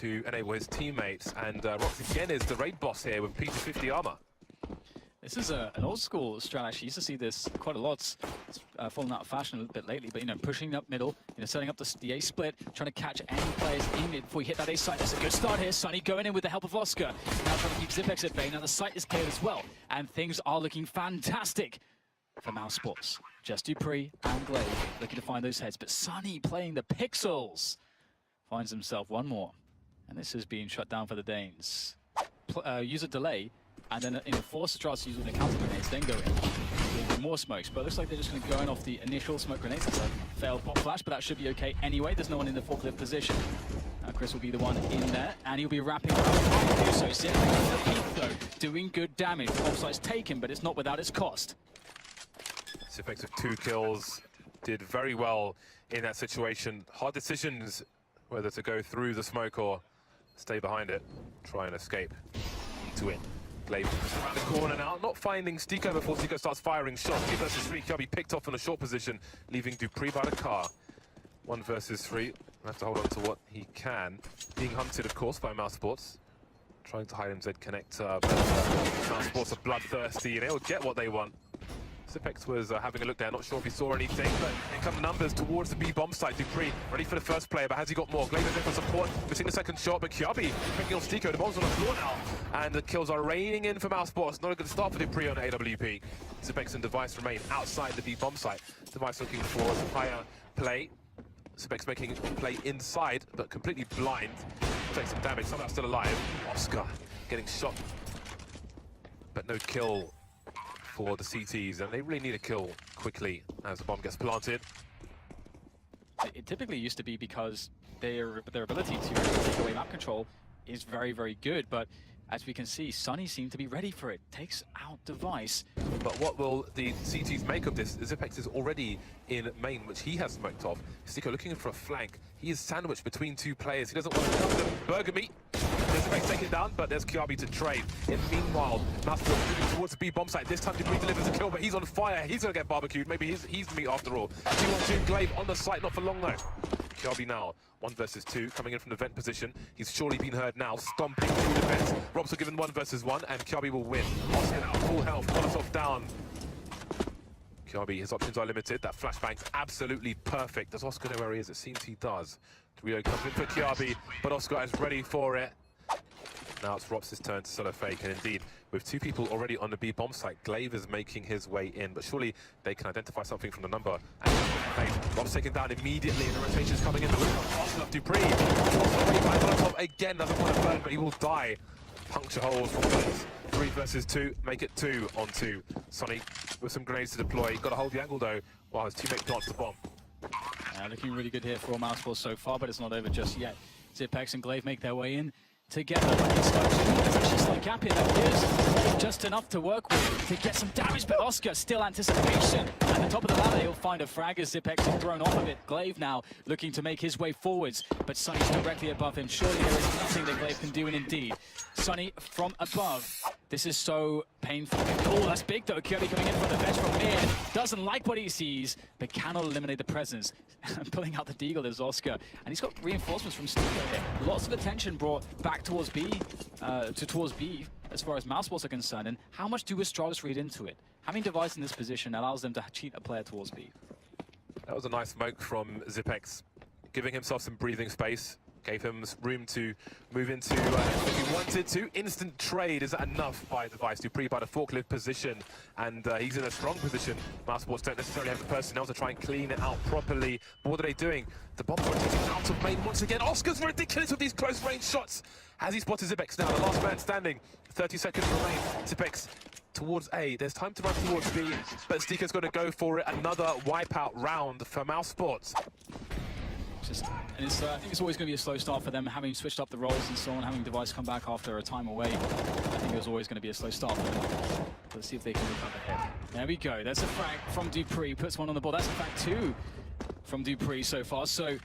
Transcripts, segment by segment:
to enable his teammates. And Rox again is the raid boss here with P250 armor. This is an old school strat. Actually, used to see this quite a lot. It's fallen out of fashion a little bit lately, but pushing up middle, setting up the A split, trying to catch any players in mid before you hit that A site. That's a good start here. Sunny going in with the help of Oscar. Now trying to keep Zipex at bay. Now the site is cleared as well, and things are looking fantastic for Mousesports. Just Dupree and Glaive looking to find those heads, but Sunny playing the pixels finds himself one more, and this is being shut down for the Danes. Use a delay. And then force Astralis to use all the counter grenades, then go in with more smokes. But it looks like they're just going to go in off the initial smoke grenades. It's a failed pop flash, but that should be okay anyway. There's no one in the forklift position. Chris will be the one in there, and he'll be wrapping around. So Zipex, though, doing good damage. Offside's taken, but it's not without its cost. Zipex with 2 kills, did very well in that situation. Hard decisions whether to go through the smoke or stay behind it, try and escape to win. Glaive around the corner now, not finding Stiko before Stiko starts firing shots. 2 versus 3, Kirby picked off in a short position, leaving Dupree by the car. 1 versus 3, have to hold on to what he can. Being hunted, of course, by Mousesports. Trying to hide him Z connector, but Mousesports are bloodthirsty and they'll get what they want. Zipex was having a look there, not sure if he saw anything, but here come the numbers towards the B bomb site. Dupree ready for the first player, but has he got more? Glaive is in for support, missing the second shot, but Kirby picking off Stiko. The bomb's on the floor now, and the kills are raining in for Mousesports. Not a good start for Dupree on AWP. Zipex and Device remain outside the B bomb site. Device looking for some higher play. Zipex making play inside, but completely blind. Takes some damage, somehow still alive. Oscar getting shot, but no kill for the CTs, and they really need a kill quickly as the bomb gets planted. It typically used to be because their ability to take away map control is very, very good, but as we can see, Sunny seemed to be ready for it. Takes out Device. But what will the CTs make of this? Zipex is already in main, which he has smoked off. Stiko looking for a flank. He is sandwiched between 2 players. He doesn't want to come to burger meat. Zipex taken down, but there's Kirby to trade. Meanwhile, Mousesports moving towards the B bomb site. This time Dupree delivers a kill, but he's on fire. He's going to get barbecued. Maybe he's the meat after all. 2-on-2 Glaive on the site, not for long though. Kirby now, 1 versus 2, coming in from the vent position. He's surely been heard now, stomping through the vents. Robs are given 1 versus 1, and Kirby will win. Oscar now, full health, Molotov down. Kirby, his options are limited. That flashbang's absolutely perfect. Does Oscar know where he is? It seems he does. Rio comes in for Kirby, but Oscar is ready for it. Now it's Robs' turn to solo fake, and indeed, with 2 people already on the B bomb site, Glaive is making his way in, but surely they can identify something from the number. And Robs taken down immediately, and the rotation's coming in. The Oscar of Dupree. Molotov again doesn't want to burn, but he will die. Puncture holes from bullets. 3 versus 2, make it 2-on-2. Sunny with some grenades to deploy. Got to hold the angle though, while his teammate plants the bomb. Looking really good here for Mousesports so far, but it's not over just yet. Zipex and Glaive make their way in together. It's actually a slight gap here. That gives just enough to work with to get some damage, but Oscar still anticipation. At the top of the ladder, he'll find a frag as Zipex is thrown off of it. Glaive now looking to make his way forwards, but Sunny's directly above him. Surely there is nothing that Glaive can do, and indeed, Sunny from above. This is so painful. Oh, that's big though. Kirby coming in from the bench from mid. Doesn't like what he sees, but cannot eliminate the presence. Pulling out the deagle is Oscar. And he's got reinforcements from Stiko here. Lots of attention brought back towards B, towards B as far as Mousesports are concerned. And how much do Astralis read into it? Having Device in this position allows them to cheat a player towards B. That was a nice smoke from Zipex, giving himself some breathing space. Gave him room to move into if he wanted to. Instant trade, is that enough by Device? Dupree by the forklift position, and he's in a strong position. Mousesports don't necessarily have the personnel to try and clean it out properly. But what are they doing? The bombs are taking out of main once again. Oscar's ridiculous with these close range shots. Has he spotted Zipex now? The last man standing. 30 seconds remain. Zipex towards A. There's time to run towards B, but Stiko's going to go for it. Another wipeout round for Mousesports. I think it's always going to be a slow start for them, having switched up the roles and so on, having Device come back after a time away. I think it was always going to be a slow start for them. Let's see if they can recover here. There we go. There's a frag from Dupree. Puts one on the board. That's in fact 2 from Dupree so far. So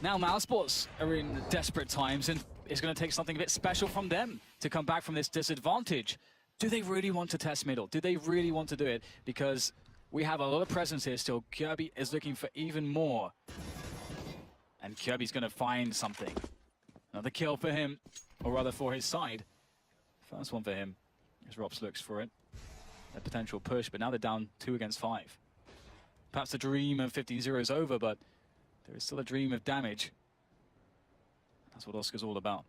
now Mousesports are in desperate times, and it's going to take something a bit special from them to come back from this disadvantage. Do they really want to test middle? Do they really want to do it? Because we have a lot of presence here still. Kirby is looking for even more. And Kirby's going to find something. Another kill for him, or rather for his side. First one for him, as Rops looks for it. A potential push, but now they're down 2 against 5. Perhaps the dream of 15-0 is over, but there is still a dream of damage. That's what Oscar's all about.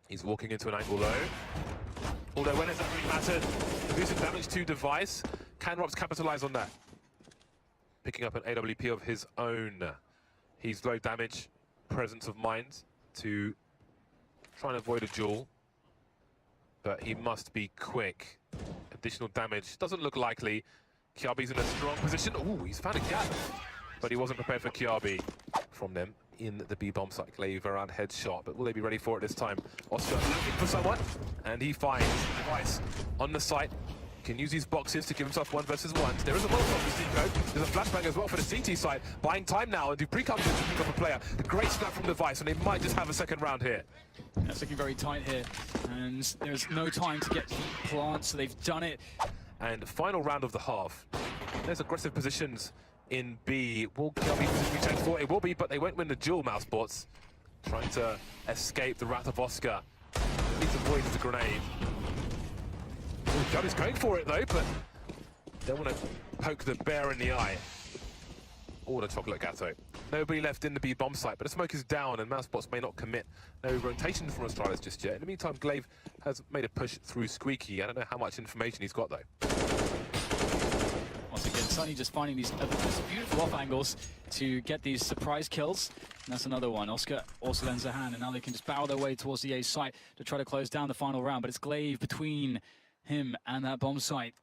He's walking into an angle low. Although when has that really mattered? Reducing damage to device. Can Rops capitalize on that? Picking up an AWP of his own. He's low damage, presence of mind to try and avoid a duel. But he must be quick. Additional damage doesn't look likely. Kiabi's in a strong position. Ooh, he's found a gap. But he wasn't prepared for Kiabi from them in the B bomb site. Glaive around headshot, but will they be ready for it this time? Oscar looking for someone, and he finds Device on the site. Can use these boxes to give himself 1 versus 1. There is a Molotov for Zico. There's a flashbang as well for the CT side. Buying time now, and Dupree comes in to pick up a player. A great snap from Device, and they might just have a second round here. It's looking very tight here, and there's no time to get plants, so they've done it. And final round of the half. There's aggressive positions in B. Will Kiabi be changed for? It will be, but they won't win the duel, Mousesports. Trying to escape the wrath of Oscar. Needs to avoid the grenade. Kiabi's going for it though, but they want to poke the bear in the eye. Or the chocolate gateau. Nobody left in the B bomb site, but the smoke is down and Mousesports may not commit. No rotation from Astralis just yet. In the meantime, Glaive has made a push through Squeaky. I don't know how much information he's got though. Once again, Sunny just finding these beautiful off angles to get these surprise kills. And that's another one. Oscar also lends a hand, and now they can just barrel their way towards the A site to try to close down the final round. But it's Glaive between him and that bomb site.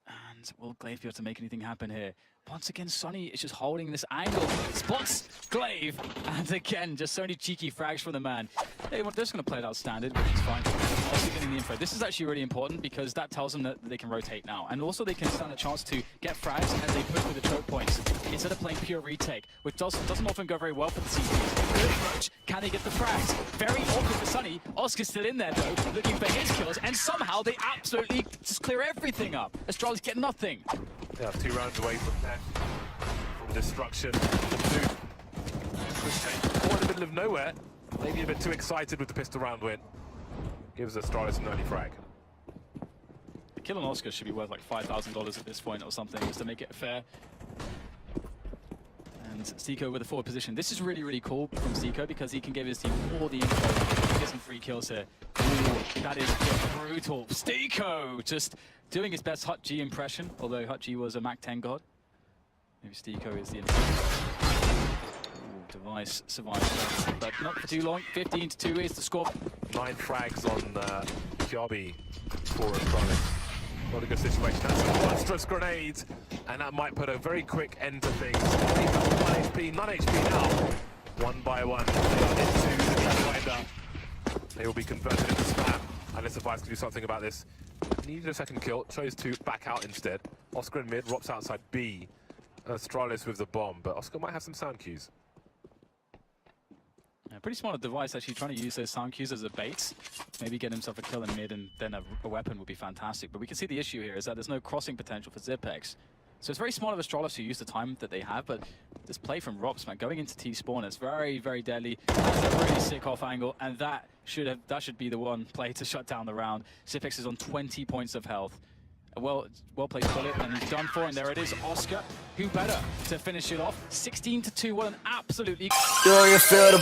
And will Glaive be able to make anything happen here? Once again, Sunny is just holding this angle. Spots Glaive, and again, just so many cheeky frags from the man. They're just going to play it out standard, which is fine. Also getting the info. This is actually really important because that tells them that they can rotate now. And also they can stand a chance to get frags as they push with the choke points, instead of playing pure retake, which doesn't often go very well for the CTs. Good approach. Can they get the frags? Very awkward for Sunny. Oscar's still in there, though, looking for his kills, and somehow they absolutely just clear everything up. Astralis get nothing. They have 2 rounds away from death, from destruction. Caught in the middle of nowhere. Maybe a bit too excited with the pistol round win. Gives Astralis an early frag. The kill on Oscar should be worth like $5,000 at this point or something, just to make it fair. And Zico with a forward position. This is really, really cool from Zico because he can give his team all the info. Get some free kills here. Ooh, that is just brutal. Zico just doing his best Hut G impression, although Hut G was a Mac 10 god. Maybe Zico is the Device survives, but not for too long. 15-2 is the score. 9 frags on Kiabi for Astralis. Not a good situation. That's a monstrous grenade, and that might put a very quick end to things. 1 HP, none HP now. 1 by 1, they are into the Pathfinder. They will be converted into spam, unless Device can do something about this. Needed a second kill, chose to back out instead. Oscar in mid, Rops outside B. Astralis with the bomb, but Oscar might have some sound cues. Yeah, pretty smart Device actually trying to use those sound cues as a bait. Maybe get himself a kill in mid and then a weapon would be fantastic. But we can see the issue here is that there's no crossing potential for Zipex. So it's very smart of Astralis to use the time that they have, but this play from Rops, man, going into T-spawn, it's very, very deadly. That's a really sick off angle, and that should be the one play to shut down the round. Zipex is on 20 points of health. A well-placed bullet, and he's done for, and there it is, Oscar. Who better to finish it off? 16-2, what an absolutely... Do you feel the